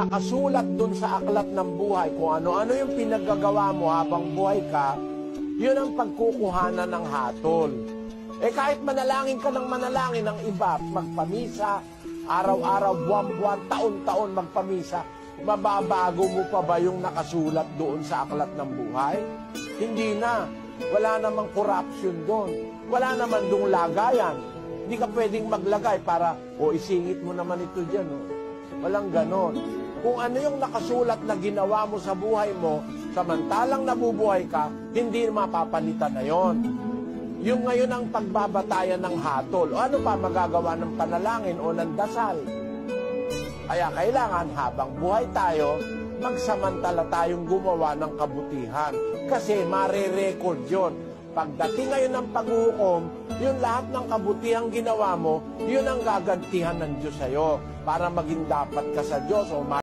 nakasulat dun sa aklat ng buhay, kung ano-ano yung pinaggagawa mo habang buhay ka, yun ang pagkukuhanan ng hatol. Kahit manalangin ka ng manalangin ng iba, magpamisa, araw-araw, buwan-buwan, taon-taon magpamisa, mababago mo pa ba yung nakasulat doon sa aklat ng buhay? Hindi na. Wala namang corruption doon. Wala naman doong lagayan. Hindi ka pwedeng maglagay para, isingit mo naman ito dyan. Walang ganon. Kung ano yung nakasulat na ginawa mo sa buhay mo, samantalang nabubuhay ka, hindi mapapalitan na yon. Yung ngayon ang pagbabatayan ng hatol. O ano pa magagawa ng panalangin o ng dasal? Kaya kailangan habang buhay tayo, magsamantala tayong gumawa ng kabutihan. Kasi mare-record yun. Pagdating ngayon ng paghukom, yung lahat ng kabutihang ginawa mo, yun ang gagantihan ng Diyos sa'yo para maging dapat ka sa Diyos o